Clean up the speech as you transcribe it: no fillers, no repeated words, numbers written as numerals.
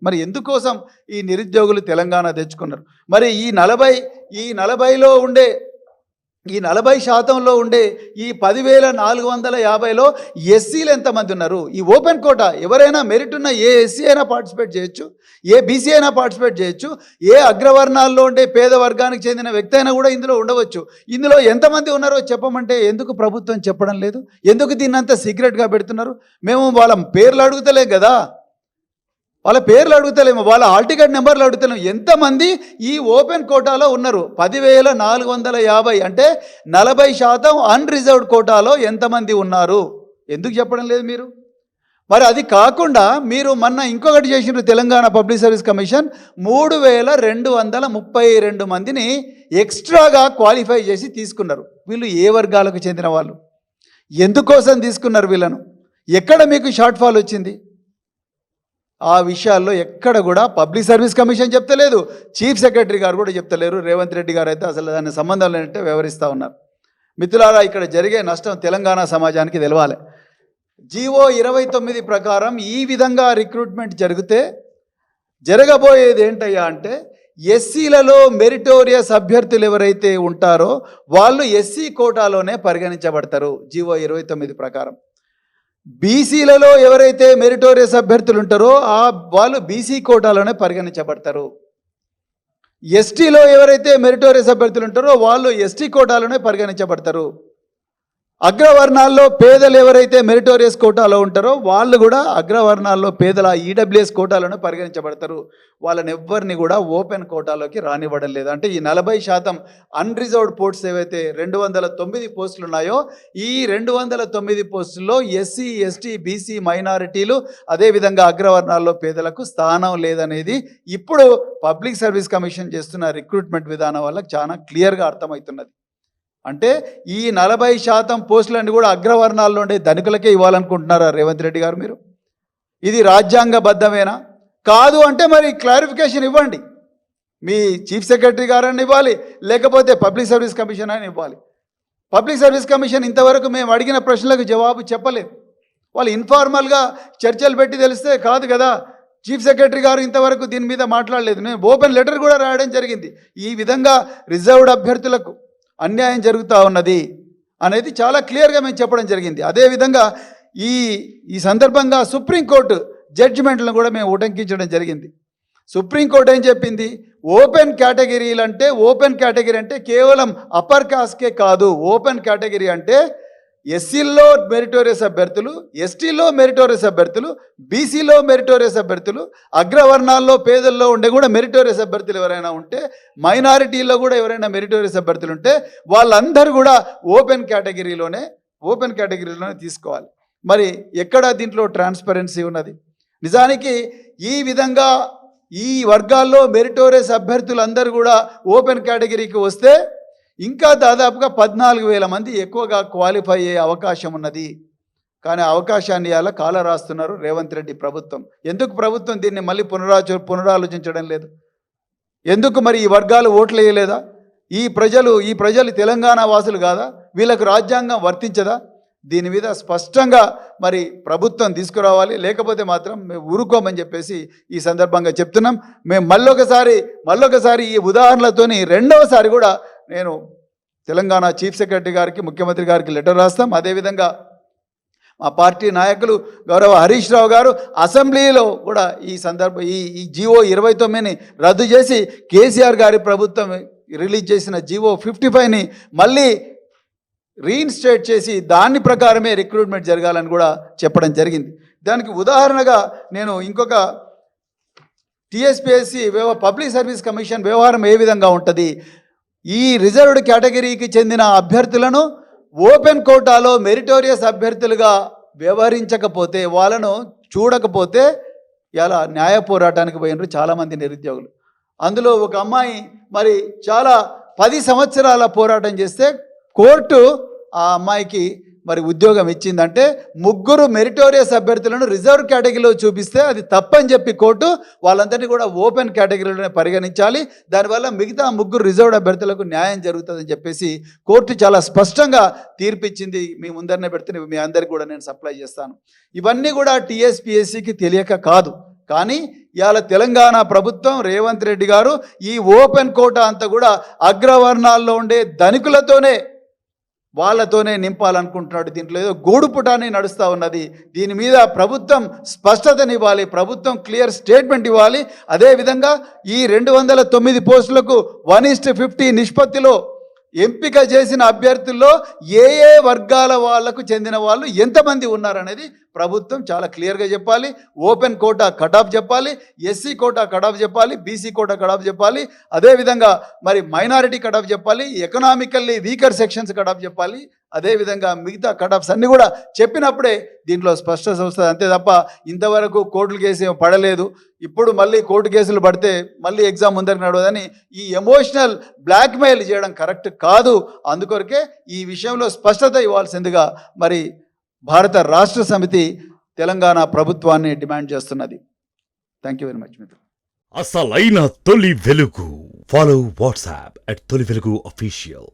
మరి ఎందుకోసం ఈ నిరుద్యోగులు తెలంగాణ తెచ్చుకున్నారు? మరి ఈ 40లో ఉండే ఈ 40% ఉండే ఈ 10,450లో ఎస్సీలు ఎంతమంది ఉన్నారు? ఈ ఓపెన్ కోటా ఎవరైనా మెరిట్ ఉన్న ఏ ఎస్సీ అయినా పార్టిసిపేట్ చేయొచ్చు, ఏ బీసీ అయినా పార్టిసిపేట్ చేయొచ్చు, ఏ అగ్రవర్ణాల్లో ఉండే పేద వర్గానికి చెందిన వ్యక్తి అయినా కూడా ఇందులో ఉండవచ్చు. ఇందులో ఎంతమంది ఉన్నారో చెప్పమంటే ఎందుకు ప్రభుత్వం చెప్పడం లేదు? ఎందుకు దీన్ని అంత సీక్రెట్గా పెడుతున్నారు? మేము వాళ్ళ పేర్లు అడుగుతలేం కదా, వాళ్ళ పేర్లు అడుగుతలేము, వాళ్ళ హాల్ టికెట్ నెంబర్లు అడుగుతలేము. ఎంతమంది ఈ ఓపెన్ కోటాలో ఉన్నారు? 10,450 అంటే 40% అన్రిజర్వ్డ్ కోటాలో ఎంతమంది ఉన్నారు? ఎందుకు చెప్పడం లేదు మీరు? మరి అది కాకుండా మీరు మొన్న ఇంకొకటి చేసినారు, తెలంగాణ పబ్లిక్ సర్వీస్ కమిషన్ 3,232 మందిని ఎక్స్ట్రాగా క్వాలిఫై చేసి తీసుకున్నారు. వీళ్ళు ఏ వర్గాలకు చెందిన వాళ్ళు? ఎందుకోసం తీసుకున్నారు వీళ్ళను? ఎక్కడ మీకు షార్ట్ ఫాల్ వచ్చింది? ఆ విషయాల్లో ఎక్కడ కూడా పబ్లిక్ సర్వీస్ కమిషన్ చెప్తలేదు, చీఫ్ సెక్రటరీ గారు కూడా చెప్తలేరు. రేవంత్ రెడ్డి గారు అయితే అసలు దాని సంబంధం లేనట్టే వ్యవహరిస్తూ ఉన్నారు. మిత్రులారా, ఇక్కడ జరిగే నష్టం తెలంగాణ సమాజానికి తెలవాలి. జీవో 29 ప్రకారం ఈ విధంగా రిక్రూట్మెంట్ జరిగితే జరగబోయేది ఏంటయ్యా అంటే, ఎస్సీలలో మెరిటోరియస్ అభ్యర్థులు ఎవరైతే ఉంటారో వాళ్ళు ఎస్సీ కోటాలోనే పరిగణించబడతారు జీవో 29 ప్రకారం. బీసీలలో ఎవరైతే మెరిటోరియస్ అభ్యర్థులు ఉంటారో వాళ్ళు బీసీ కోటాలోనే పరిగణించబడతారు. ఎస్టీలో ఎవరైతే మెరిటోరియస్ అభ్యర్థులు ఉంటారో వాళ్ళు ఎస్టీ కోటాలోనే పరిగణించబడతారు. అగ్రవర్ణాల్లో పేదలు ఎవరైతే మెరిటోరియస్ కోటాలో ఉంటారో వాళ్ళు కూడా అగ్రవర్ణాల్లో పేదల ఈడబ్ల్యూఎస్ కోటాలోనే పరిగణించబడతారు. వాళ్ళని ఎవ్వరిని కూడా ఓపెన్ కోటాలోకి రానివ్వడం లేదు. అంటే ఈ 40% అన్రిజర్వ్డ్ పోస్ట్స్ ఏవైతే 209 పోస్టులు ఉన్నాయో ఈ 209 పోస్టుల్లో ఎస్సీ, ఎస్టీ, బీసీ, మైనారిటీలు అదేవిధంగా అగ్రవర్ణాల్లో పేదలకు స్థానం లేదనేది ఇప్పుడు పబ్లిక్ సర్వీస్ కమిషన్ చేస్తున్న రిక్రూట్మెంట్ విధానం వల్ల చాలా క్లియర్గా అర్థమవుతున్నది. అంటే ఈ 40% పోస్టులన్నీ కూడా అగ్రవర్ణాల్లో ఉండే ధనికులకే ఇవ్వాలనుకుంటున్నారా రేవంత్ రెడ్డి గారు మీరు? ఇది రాజ్యాంగబద్ధమేనా? కాదు అంటే మరి క్లారిఫికేషన్ ఇవ్వండి. మీ చీఫ్ సెక్రటరీ గారని ఇవ్వాలి, లేకపోతే పబ్లిక్ సర్వీస్ కమిషన్ అని ఇవ్వాలి. పబ్లిక్ సర్వీస్ కమిషన్ ఇంతవరకు మేము అడిగిన ప్రశ్నలకు జవాబు చెప్పలేదు. వాళ్ళు ఇన్ఫార్మల్గా చర్చలు పెట్టి తెలిస్తే కాదు కదా. చీఫ్ సెక్రటరీ గారు ఇంతవరకు దీని మీద మాట్లాడలేదు. నేను ఓపెన్ లెటర్ కూడా రాయడం జరిగింది. ఈ విధంగా రిజర్వ్డ్ అభ్యర్థులకు అన్యాయం జరుగుతూ ఉన్నది అనేది చాలా క్లియర్గా మేము చెప్పడం జరిగింది. అదేవిధంగా ఈ సందర్భంగా సుప్రీంకోర్టు జడ్జిమెంట్లను కూడా మేము ఉటంకించడం జరిగింది. సుప్రీంకోర్టు ఏం చెప్పింది? ఓపెన్ కేటగిరీ అంటే కేవలం అప్పర్ కాస్ట్కే కాదు. ఓపెన్ కేటగిరీ అంటే ఎస్సీల్లో మెరిటోరియస్ అభ్యర్థులు, ఎస్టీలో మెరిటోరియస్ అభ్యర్థులు, బీసీలో మెరిటోరియస్ అభ్యర్థులు, అగ్రవర్ణాల్లో పేదల్లో ఉండే కూడా మెరిటోరియస్ అభ్యర్థులు ఎవరైనా ఉంటే, మైనారిటీల్లో కూడా ఎవరైనా మెరిటోరియస్ అభ్యర్థులు ఉంటే వాళ్ళందరూ కూడా ఓపెన్ కేటగిరీలోనే తీసుకోవాలి. మరి ఎక్కడ దీంట్లో ట్రాన్స్పరెన్సీ ఉన్నది? నిజానికి ఈ విధంగా ఈ వర్గాల్లో మెరిటోరియస్ అభ్యర్థులందరూ కూడా ఓపెన్ కేటగిరీకి వస్తే ఇంకా దాదాపుగా 14,000 మంది ఎక్కువగా క్వాలిఫై అయ్యే అవకాశం ఉన్నది. కానీ అవకాశాన్ని ఇలా కాల రాస్తున్నారు రేవంత్ రెడ్డి ప్రభుత్వం. ఎందుకు ప్రభుత్వం దీన్ని మళ్ళీ పునరాలోచించడం లేదు? ఎందుకు మరి ఈ వర్గాలు ఓట్లు వేయలేదా? ఈ ప్రజలు తెలంగాణ వాసులు కాదా? వీళ్ళకు రాజ్యాంగం వర్తించదా? దీని మీద స్పష్టంగా మరి ప్రభుత్వం తీసుకురావాలి, లేకపోతే మాత్రం మేము ఊరుకోమని చెప్పేసి ఈ సందర్భంగా చెప్తున్నాం. మేము మళ్ళొకసారి ఈ ఉదాహరణలతోని రెండవసారి కూడా నేను తెలంగాణ చీఫ్ సెక్రటరీ గారికి, ముఖ్యమంత్రి గారికి లెటర్ రాస్తాం. అదేవిధంగా మా పార్టీ నాయకులు గౌరవ హరీష్ రావు గారు అసెంబ్లీలో కూడా ఈ జీవో 29ని రద్దు చేసి కేసీఆర్ గారి ప్రభుత్వం రిలీజ్ చేసిన జీవో 55ని మళ్ళీ రీఇన్స్టేట్ చేసి దాని ప్రకారమే రిక్రూట్మెంట్ జరగాలని కూడా చెప్పడం జరిగింది. దానికి ఉదాహరణగా నేను ఇంకొక టీఎస్పీఎస్సీ పబ్లిక్ సర్వీస్ కమిషన్ వ్యవహారం ఏ విధంగా ఉంటుంది? ఈ రిజర్వ్డ్ కేటగిరీకి చెందిన అభ్యర్థులను ఓపెన్ కోటాలో మెరిటోరియస్ అభ్యర్థులుగా వ్యవహరించకపోతే, వాళ్ళను చూడకపోతే ఇలా న్యాయ పోరాటానికి పోయినారు చాలామంది నిరుద్యోగులు. అందులో ఒక అమ్మాయి మరి చాలా 10 సంవత్సరాల పోరాటం చేస్తే కోర్టు ఆ అమ్మాయికి మరి ఉద్యోగం ఇచ్చిందంటే 3 మెరిటోరియస్ అభ్యర్థులను రిజర్వ్ కేటగిరీలో చూపిస్తే అది తప్పని చెప్పి కోర్టు వాళ్ళందరినీ కూడా ఓపెన్ కేటగిరీలోనే పరిగణించాలి, దానివల్ల మిగతా 3 రిజర్వ్డ్ అభ్యర్థులకు న్యాయం జరుగుతుందని చెప్పేసి కోర్టు చాలా స్పష్టంగా తీర్పిచ్చింది. మీ ముందరనే పెడితే మీ అందరికీ కూడా నేను సప్లై చేస్తాను. ఇవన్నీ కూడా టీఎస్పీఎస్సీకి తెలియక కాదు, కానీ ఇవాళ తెలంగాణ ప్రభుత్వం రేవంత్ రెడ్డి గారు ఈ ఓపెన్ కోటా అంతా కూడా అగ్రవర్ణాల్లో ఉండే ధనికులతోనే వాళ్ళతోనే నింపాలనుకుంటున్నాడు. దీంట్లో ఏదో గూడు పుటాన్ని నడుస్తూ ఉన్నది. దీని మీద ప్రభుత్వం స్పష్టతనివ్వాలి, ప్రభుత్వం క్లియర్ స్టేట్మెంట్ ఇవ్వాలి. అదేవిధంగా ఈ 209 పోస్టులకు 1:50 నిష్పత్తిలో ఎంపిక చేసిన అభ్యర్థుల్లో ఏ వర్గాల వాళ్లకు చెందిన వాళ్ళు ఎంతమంది ఉన్నారనేది ప్రభుత్వం చాలా క్లియర్గా చెప్పాలి. ఓపెన్ కోటా కటాఫ్ చెప్పాలి, ఎస్సీ కోటా కటాఫ్ చెప్పాలి, బీసీ కోటా కటాఫ్ చెప్పాలి, అదేవిధంగా మరి మైనారిటీ కటాఫ్ చెప్పాలి, ఎకనామికల్లీ వీకర్ సెక్షన్స్ కటాఫ్ చెప్పాలి. అదేవిధంగా మిగతా కటాఫ్స్ అన్నీ కూడా చెప్పినప్పుడే దీంట్లో స్పష్టత వస్తుంది. అంతే తప్ప ఇంతవరకు కోర్టుల కేసు ఏం పడలేదు, ఇప్పుడు మళ్ళీ కోర్టు కేసులు పడితే మళ్ళీ ఎగ్జామ్ ముందరికి నడవదని ఈ ఎమోషనల్ బ్లాక్మెయిల్ చేయడం కరెక్ట్ కాదు. అందుకొరకే ఈ విషయంలో స్పష్టత ఇవ్వాల్సిందిగా మరి భారత రాష్ట్ర సమితి తెలంగాణ ప్రభుత్వాన్ని డిమాండ్ చేస్తున్నది. థ్యాంక్ యూ వెరీ మచ్ మిత్రులు. అసలైన తొలి వెలుగు. ఫాలో వాట్సాప్ @తొలి వెలుగు అఫీషియల్.